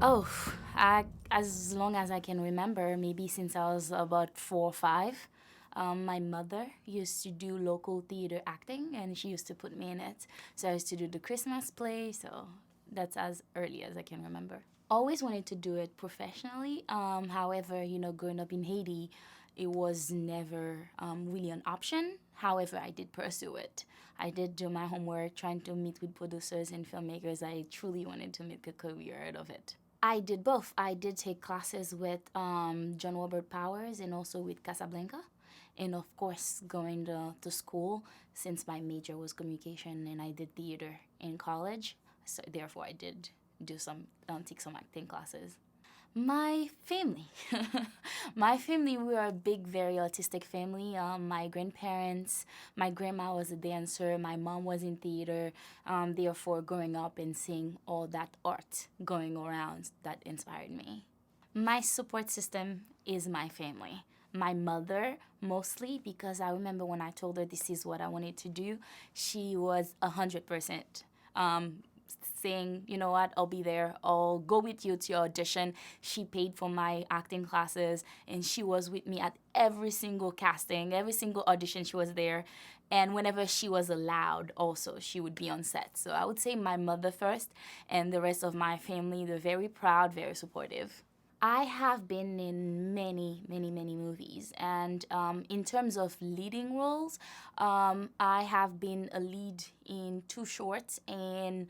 Oh, as long as I can remember, maybe since I was about 4 or 5, my mother used to do local theater acting, and she used to put me in it. So I used to do the Christmas play. So that's as early as I can remember. Always wanted to do it professionally. However, growing up in Haiti, it was never really an option. However, I did pursue it. I did do my homework, trying to meet with producers and filmmakers. I truly wanted to make a career out of it. I did both. I did take classes with John Robert Powers and also with Casablanca. And of course, going to school, since my major was communication and I did theater in college. So therefore, I did do take some acting classes. My family. My family, we are a big, very artistic family. My grandparents, my grandma was a dancer, my mom was in theater. Therefore, growing up and seeing all that art going around, that inspired me. My support system is my family. My mother, mostly, because I remember when I told her this is what I wanted to do, she was 100% saying, you know what, I'll be there. I'll go with you to your audition. She paid for my acting classes, and she was with me at every single casting, every single audition. She was there. And whenever she was allowed, also, she would be on set. So I would say my mother first, and the rest of my family, they're very proud, very supportive. I have been in many, many, many movies, and in terms of leading roles, I have been a lead in 2 shorts, and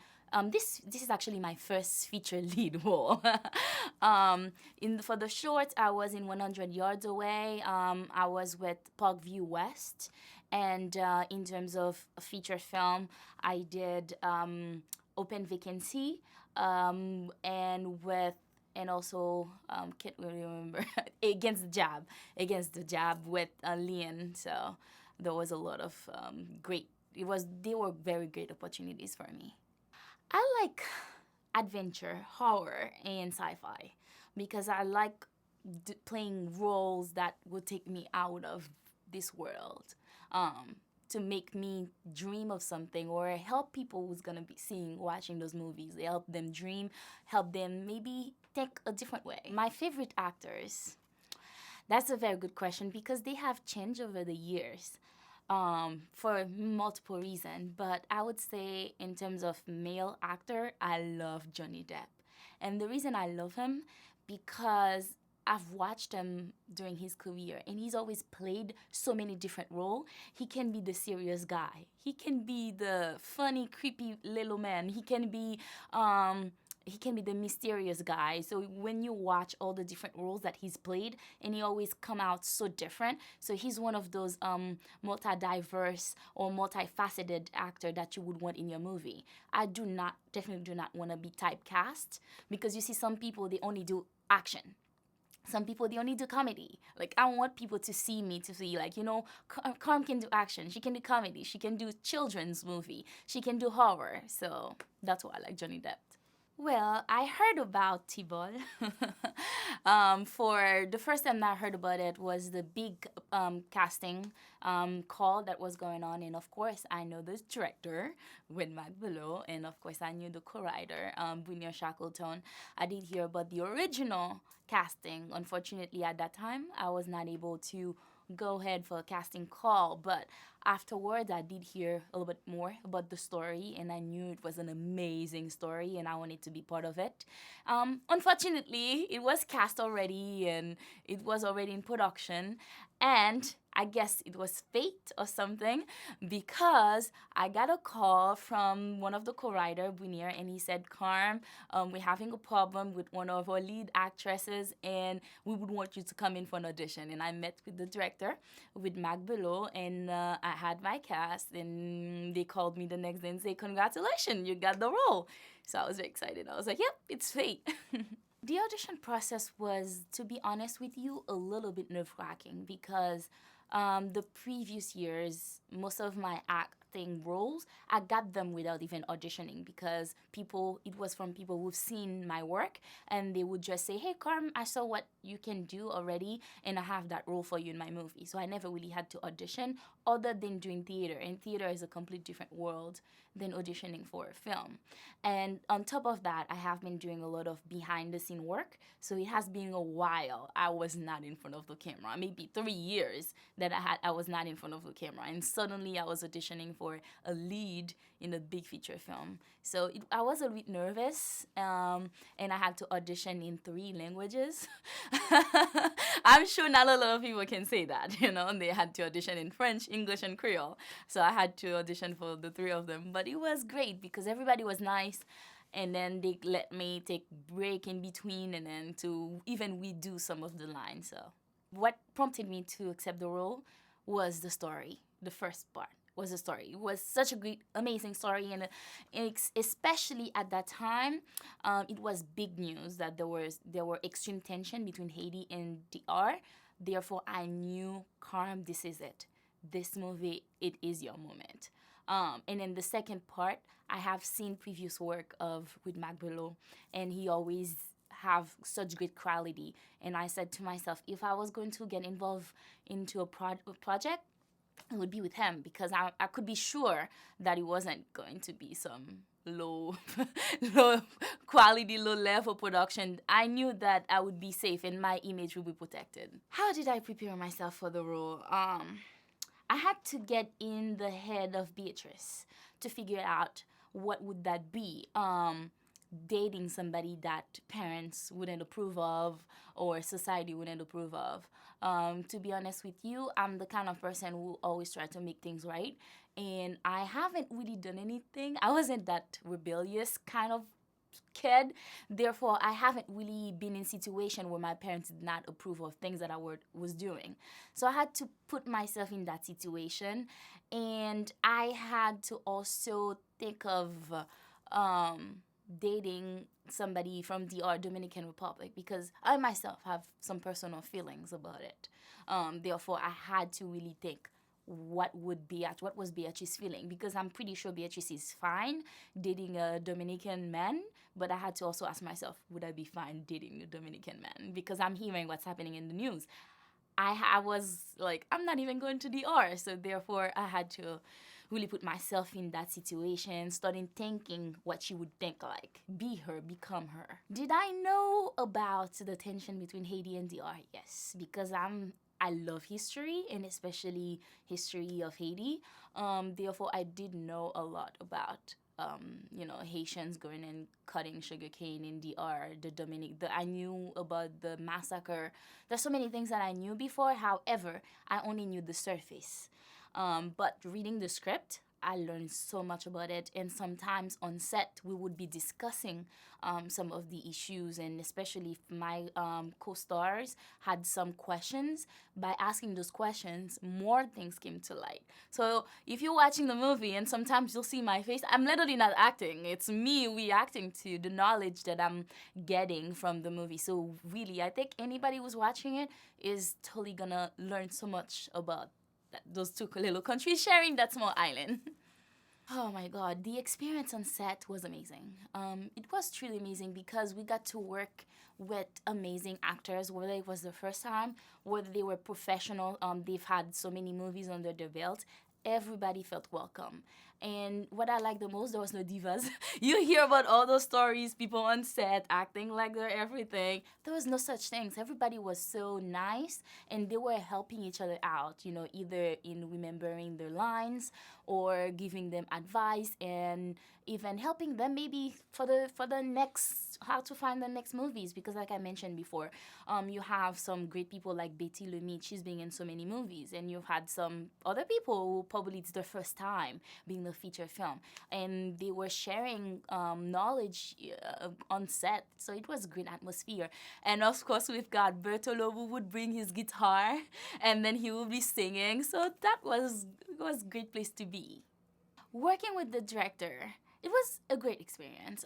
this is actually my first feature lead role. For the short, I was in 100 Yards Away. I was with Parkview West, and in terms of a feature film, I did Open Vacancy, and also can't really remember against the jab with Leon. So there was a lot of great. They were very great opportunities for me. I like adventure, horror, and sci-fi because I like playing roles that will take me out of this world. To make me dream of something or help people who's gonna be watching those movies. They help them dream, help them maybe think a different way. My favorite actors. That's a very good question because they have changed over the years for multiple reasons. But I would say, in terms of male actor, I love Johnny Depp. And the reason I love him, because I've watched him during his career and he's always played so many different roles. He can be the serious guy. He can be the funny, creepy little man. He can be the mysterious guy. So when you watch all the different roles that he's played, and he always come out so different. So he's one of those multi-diverse or multifaceted actor that you would want in your movie. Definitely do not want to be typecast because you see some people, they only do action. Some people, they only do comedy. Like, I want people to see me, to see, like, Carm can do action. She can do comedy. She can do children's movie. She can do horror. So that's why I like Johnny Depp. Well, I heard about T-Ball. For the first time I heard about it was the big casting call that was going on. And of course, I know the director, with Mac Below. And of course, I knew the co-writer, Bunya Shackleton. I did hear about the original casting. Unfortunately, at that time, I was not able to go ahead for a casting call, but afterwards I did hear a little bit more about the story, and I knew it was an amazing story and I wanted to be part of it. Unfortunately, it was cast already and it was already in production, and I guess it was fate or something, because I got a call from one of the co-writer, Bunir, and he said, Carm, we're having a problem with one of our lead actresses, and we would want you to come in for an audition. And I met with the director, with Mac Below, and I had my cast, and they called me the next day and say, congratulations, you got the role. So I was very excited. I was like, yep, it's fate. The audition process was, to be honest with you, a little bit nerve-wracking, because the previous years, most of my acting roles, I got them without even auditioning, because it was from people who've seen my work, and they would just say, hey, Carm, I saw what you can do already, and I have that role for you in my movie. So I never really had to audition, other than doing theater. And theater is a complete different world than auditioning for a film. And on top of that, I have been doing a lot of behind the scene work. So it has been a while I was not in front of the camera, maybe 3 years that I was not in front of the camera. And suddenly I was auditioning for a lead in a big feature film. So I was a bit nervous, and I had to audition in 3 languages. I'm sure not a lot of people can say that, they had to audition in French, English, and Creole. So I had to audition for the 3 of them. But it was great because everybody was nice. And then they let me take break in between, and then to even redo some of the lines. So what prompted me to accept the role was the story. The first part was the story. It was such a great, amazing story, and especially at that time, it was big news that there were extreme tension between Haiti and DR. Therefore, I knew, Carm, this is it. This movie, it is your moment. And then the second part, I have seen previous work with Mac Below, and he always have such great quality. And I said to myself, if I was going to get involved into a project, it would be with him, because I could be sure that it wasn't going to be some low low quality, low level production. I knew that I would be safe and my image would be protected. How did I prepare myself for the role? I had to get in the head of Beatrice to figure out what would that be. Dating somebody that parents wouldn't approve of or society wouldn't approve of. To be honest with you, I'm the kind of person who always try to make things right, and I haven't really done anything. I wasn't that rebellious kind of kid. Therefore, I haven't really been in a situation where my parents did not approve of things that I was doing. So I had to put myself in that situation, and I had to also think of dating somebody from the Dominican Republic, because I myself have some personal feelings about it. Therefore, I had to really think what was Beatrice feeling, because I'm pretty sure Beatrice is fine dating a Dominican man, but I had to also ask myself, would I be fine dating a Dominican man? Because I'm hearing what's happening in the news. I was like, I'm not even going to DR, so therefore I had to really put myself in that situation, starting thinking what she would think like. Be her, become her. Did I know about the tension between Haiti and DR? Yes, because I love history, and especially history of Haiti. Therefore, I did know a lot about Haitians going and cutting sugarcane in DR, I knew about the massacre. There's so many things that I knew before. However, I only knew the surface. But reading the script, I learned so much about it. And sometimes on set, we would be discussing some of the issues, and especially if my co-stars had some questions. By asking those questions, more things came to light. So if you're watching the movie and sometimes you'll see my face, I'm literally not acting. It's me reacting to the knowledge that I'm getting from the movie. So really, I think anybody who's watching it is totally gonna learn so much about those 2 little countries sharing that small island. Oh my God, the experience on set was amazing. It was truly amazing because we got to work with amazing actors, whether it was the first time, whether they were professional, they've had so many movies under their belt. Everybody felt welcome. And what I like the most, there was no divas. You hear about all those stories, people on set acting like they're everything. There was no such things. Everybody was so nice, and they were helping each other out, either in remembering their lines or giving them advice, and even helping them maybe for the next, how to find the next movies. Because like I mentioned before, you have some great people like Betty Lemaitre. She's been in so many movies, and you've had some other people who probably it's their first time being the feature film, and they were sharing knowledge on set. So it was a great atmosphere. And of course, we've got Bertolo, who would bring his guitar, and then he would be singing. So that was a great place to be. Working with the director, it was a great experience.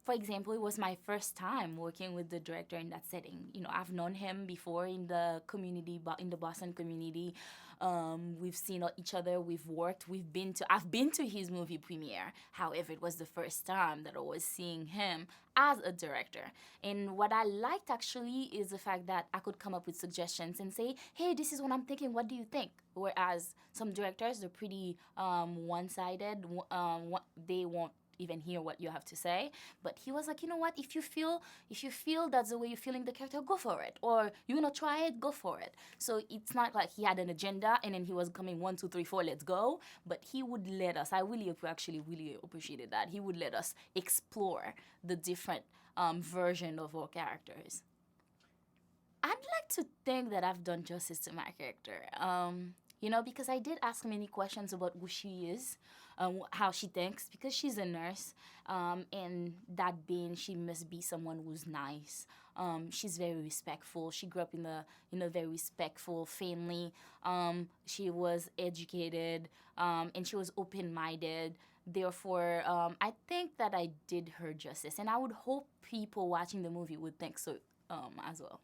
For example, it was my first time working with the director in that setting. I've known him before in the community, but in the Boston community, we've seen each other. We've worked. I've been to his movie premiere. However, it was the first time that I was seeing him as a director. And what I liked actually is the fact that I could come up with suggestions and say, "Hey, this is what I'm thinking. What do you think?" Whereas some directors, they're pretty one-sided. They won't even hear what you have to say. But he was like, you know what, if you feel that's the way you're feeling the character, go for it. Or you wanna try it, go for it. So it's not like he had an agenda and then he was coming 1, 2, 3, 4, let's go. But he would let us, I really actually really appreciated that. He would let us explore the different version of our characters. I'd like to think that I've done justice to my character. Because I did ask many questions about who she is, how she thinks, because she's a nurse, and that being, she must be someone who's nice. She's very respectful. She grew up in a very respectful family. She was educated, and she was open-minded. Therefore, I think that I did her justice, and I would hope people watching the movie would think so as well.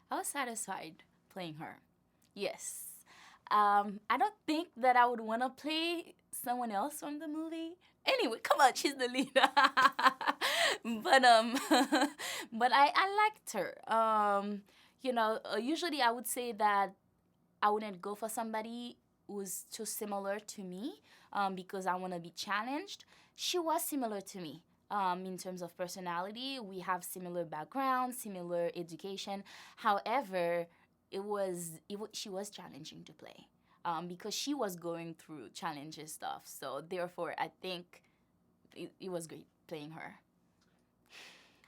I was satisfied playing her. Yes. I don't think that I would want to play someone else from the movie. Anyway, come on, she's the leader. but but I liked her. Usually I would say that I wouldn't go for somebody who's too similar to me, because I want to be challenged. She was similar to me. In terms of personality, we have similar backgrounds, similar education. However, she was challenging to play, because she was going through challenges stuff. So therefore, I think it was great playing her.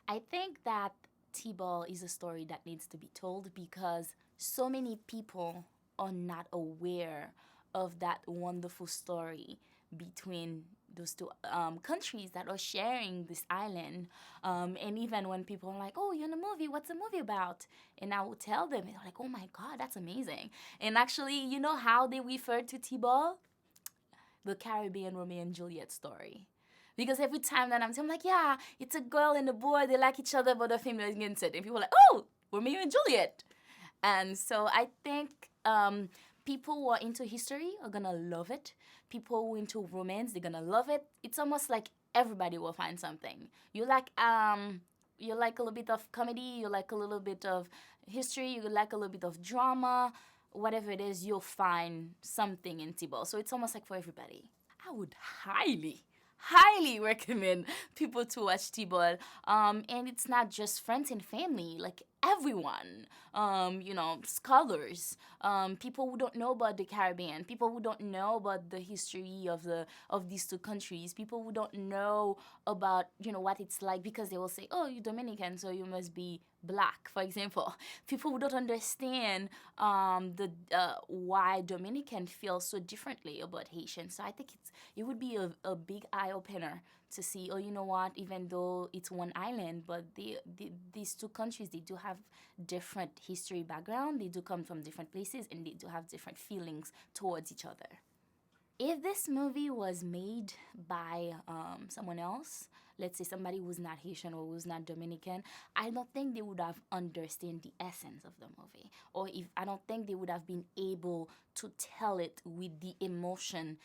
I think that T-ball is a story that needs to be told because so many people are not aware of that wonderful story between those two countries that are sharing this island. And even when people are like, "Oh, you're in a movie. What's the movie about?" And I will tell them, they're like, "Oh my God, that's amazing." And actually, you know how they refer to T-ball? The Caribbean Romeo and Juliet story. Because every time that I'm like, yeah, it's a girl and a boy, they like each other, but they're family against it. And people are like, "Oh, Romeo and Juliet." And so I think people who are into history are gonna love it. People who are into romance, they're gonna love it. It's almost like everybody will find something. You like a little bit of comedy, you like a little bit of history, you like a little bit of drama, whatever it is, you'll find something in T-ball. So it's almost like for everybody. I would highly recommend people to watch T-ball. And it's not just friends and family, like everyone, scholars, people who don't know about the Caribbean, people who don't know about the history of these two countries, people who don't know about what it's like, because they will say, "Oh, you're Dominican, so you must be black," for example. People who don't understand the why Dominican feel so differently about Haitian. So I think it would be a big eye opener to see, oh, you know what, even though it's one island, but these two countries, they do have different history background, they do come from different places, and they do have different feelings towards each other. If this movie was made by someone else, let's say somebody who's not Haitian or who's not Dominican, I don't think they would have understood the essence of the movie, or if I don't think they would have been able to tell it with the emotion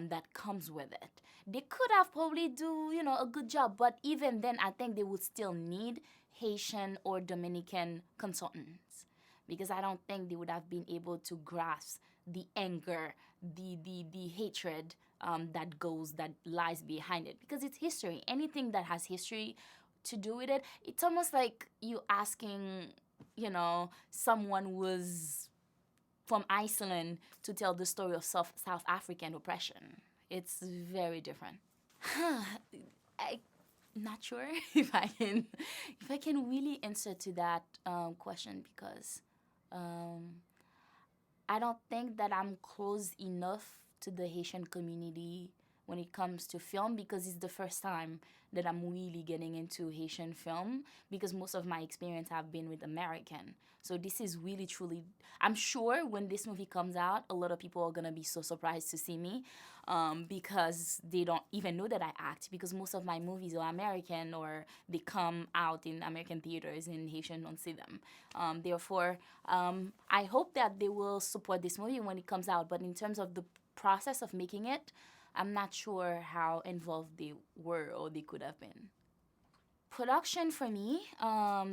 that comes with it. They could have probably do a good job, but even then, I think they would still need Haitian or Dominican consultants, because I don't think they would have been able to grasp the anger, the hatred that lies behind it, because it's history. Anything that has history to do with it, it's almost like you asking, someone was from Iceland to tell the story of South African oppression. It's very different. I'm not sure if I can really answer to that question, because I don't think that I'm close enough to the Haitian community when it comes to film, because it's the first time that I'm really getting into Haitian film, because most of my experience have been with American. So this is really truly, I'm sure when this movie comes out, a lot of people are going to be so surprised to see me, because they don't even know that I act, because most of my movies are American, or they come out in American theaters and Haitian don't see them. Therefore, I hope that they will support this movie when it comes out. But in terms of the process of making it, I'm not sure how involved they were or they could have been. Production for me,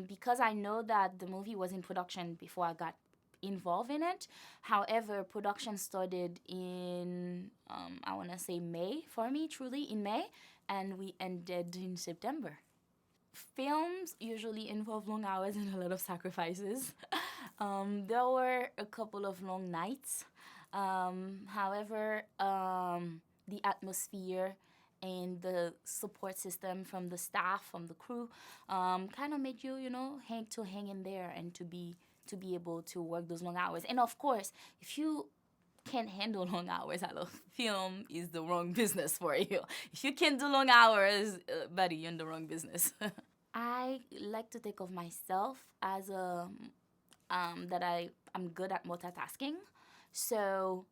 because I know that the movie was in production before I got involved in it. However, production started in, I want to say May for me, truly in May, and we ended in September. Films usually involve long hours and a lot of sacrifices. There were a couple of long nights. However, the atmosphere and the support system from the staff, from the crew, kind of made you, hang in there, and to be able to work those long hours. And of course, if you can't handle long hours, I love film is the wrong business for you. If you can't do long hours, buddy, you're in the wrong business. I like to think of myself as that I'm good at multitasking. So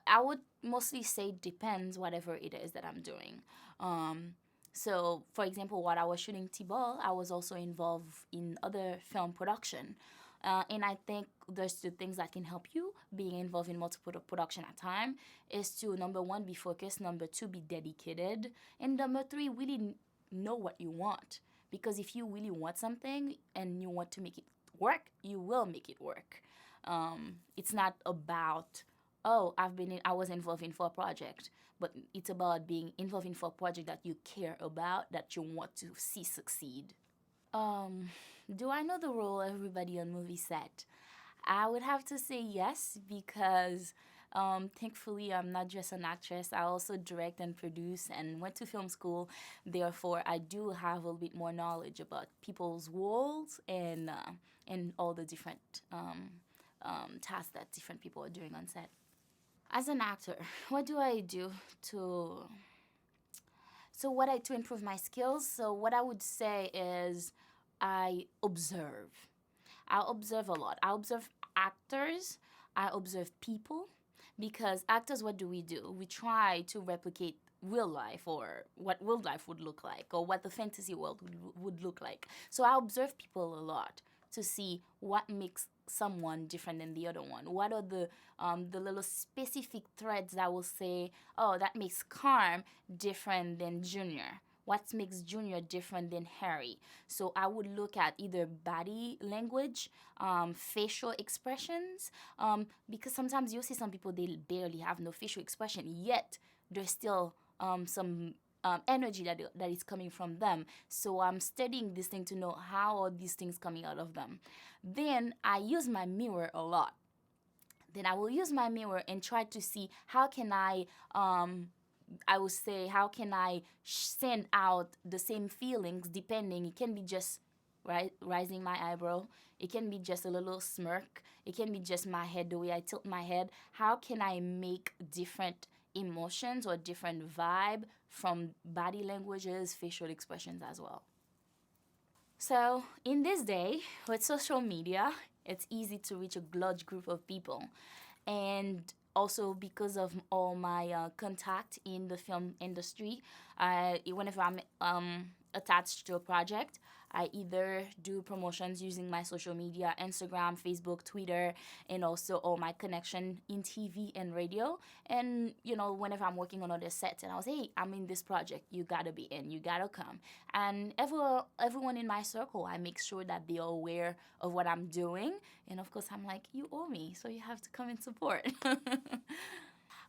I would mostly say depends whatever it is that I'm doing. So, for example, while I was shooting T-Ball, I was also involved in other film production. And I think there's two things that can help you being involved in multiple production at a time is to, number one, be focused, number two, be dedicated, and number three, really know what you want. Because if you really want something and you want to make it work, you will make it work. It's not about, oh, I was involved in for a project, but it's about being involved in for a project that you care about, that you want to see succeed. Um, do I know the role of everybody on movie set? I would have to say yes, because thankfully I'm not just an actress. I also direct and produce and went to film school. Therefore, I do have a little bit more knowledge about people's roles and all the different tasks that different people are doing on set. As an actor, what do I do to to improve my skills? So what I would say is I observe. I observe a lot. I observe actors. I observe people, because actors, what do? We try to replicate real life, or what real life would look like, or what the fantasy world would look like. So I observe people a lot to see what makes someone different than the other one. What are the little specific threads that will say, oh, that makes Carm different than Junior? What makes Junior different than Harry? So I would look at either body language, facial expressions, because sometimes you'll see some people, they barely have no facial expression, yet there's still some energy that is coming from them. So I'm studying this thing to know how are these things coming out of them. Then I use my mirror a lot. Then I will use my mirror and try to see how can I would say, how can I send out the same feelings depending? It can be just rising my eyebrow. It can be just a little smirk. It can be just my head, the way I tilt my head. How can I make different emotions or different vibe from body languages, facial expressions as well? So, in this day, with social media, it's easy to reach a large group of people. And also because of all my contact in the film industry, whenever I'm attached to a project, I either do promotions using my social media, Instagram, Facebook, Twitter, and also all my connection in TV and radio. And, whenever I'm working on other sets and I was, hey, I'm in this project, you gotta be in, you gotta come. And everyone in my circle, I make sure that they are aware of what I'm doing. And of course, I'm like, you owe me, so you have to come and support.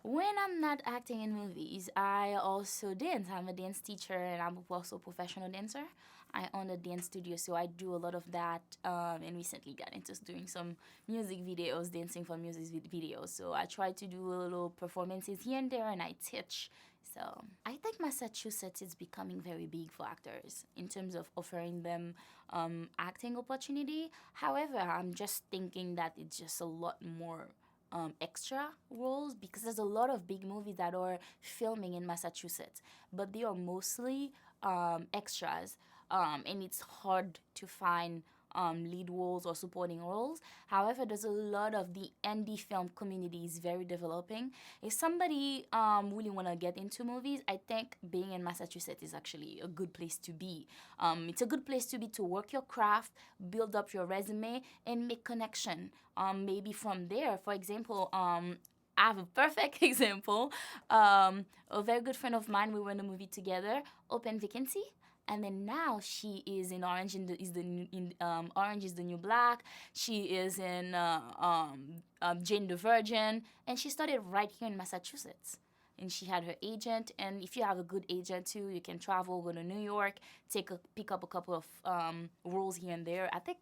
When I'm not acting in movies, I also dance. I'm a dance teacher and I'm also a professional dancer. I own a dance studio, so I do a lot of that. And recently got into doing some music videos, dancing for videos. So I try to do little performances here and there, and I teach. So I think Massachusetts is becoming very big for actors in terms of offering them acting opportunity. However, I'm just thinking that it's just a lot more extra roles because there's a lot of big movies that are filming in Massachusetts, but they are mostly extras, and it's hard to find lead roles or supporting roles. However, there's a lot of the indie film community is very developing. If somebody really want to get into movies, I think being in Massachusetts is actually a good place to be. It's a good place to be to work your craft, build up your resume, and make connection. Maybe from there, for example, I have a perfect example. A very good friend of mine, we were in a movie together, Open Vacancy. And then now she is in Orange is the New Black. She is in Jane the Virgin, and she started right here in Massachusetts. And she had her agent, and if you have a good agent too, you can travel, go to New York, pick up a couple of roles here and there. I think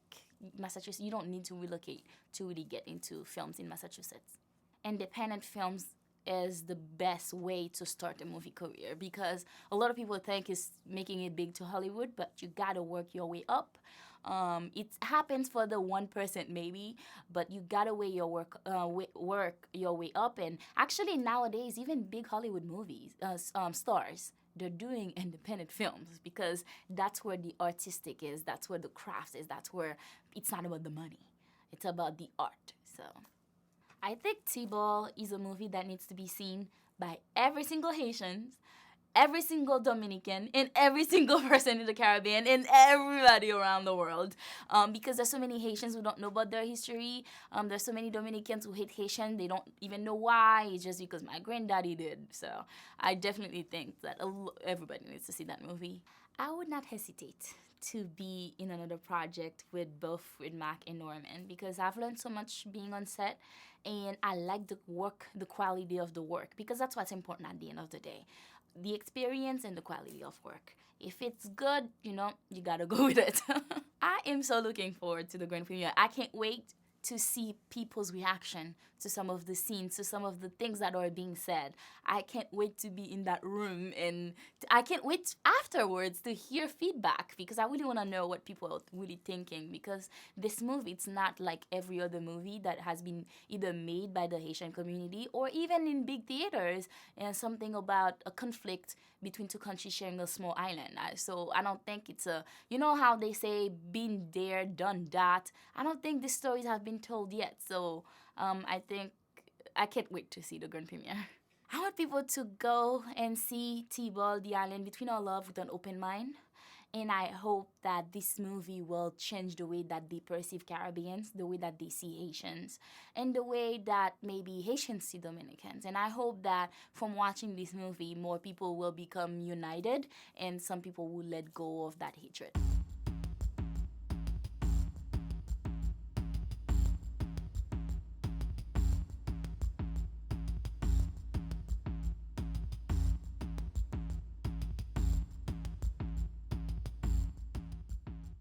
Massachusetts, you don't need to relocate to really get into films in Massachusetts. Independent films is the best way to start a movie career because a lot of people think it's making it big to Hollywood, but you gotta work your way up. It happens for the 1% maybe, but you gotta work your way up. And actually nowadays, even big Hollywood movies stars, they're doing independent films because that's where the artistic is, that's where the craft is, that's where it's not about the money, it's about the art. So I think T-Ball is a movie that needs to be seen by every single Haitian, every single Dominican, and every single person in the Caribbean, and everybody around the world. Because there's so many Haitians who don't know about their history. There's so many Dominicans who hate Haitian. They don't even know why. It's just because my granddaddy did. So I definitely think that everybody needs to see that movie. I would not hesitate to be in another project with both with Mac and Norman because I've learned so much being on set, and I like the quality of the work because that's what's important at the end of the day. The experience and the quality of work. If it's good, you gotta go with it. I am so looking forward to the grand premiere. I can't wait to see people's reaction to some of the scenes, to some of the things that are being said. I can't wait to be in that room, and I can't wait afterwards to hear feedback because I really want to know what people are really thinking because this movie, it's not like every other movie that has been either made by the Haitian community or even in big theaters, and something about a conflict between two countries sharing a small island. So I don't think it's how they say, been there, done that. I don't think these stories have been told yet. So I think I can't wait to see the grand premiere. I want people to go and see T-Ball, The Island Between Our Love with an open mind. And I hope that this movie will change the way that they perceive Caribbeans, the way that they see Haitians, and the way that maybe Haitians see Dominicans. And I hope that from watching this movie, more people will become united and some people will let go of that hatred.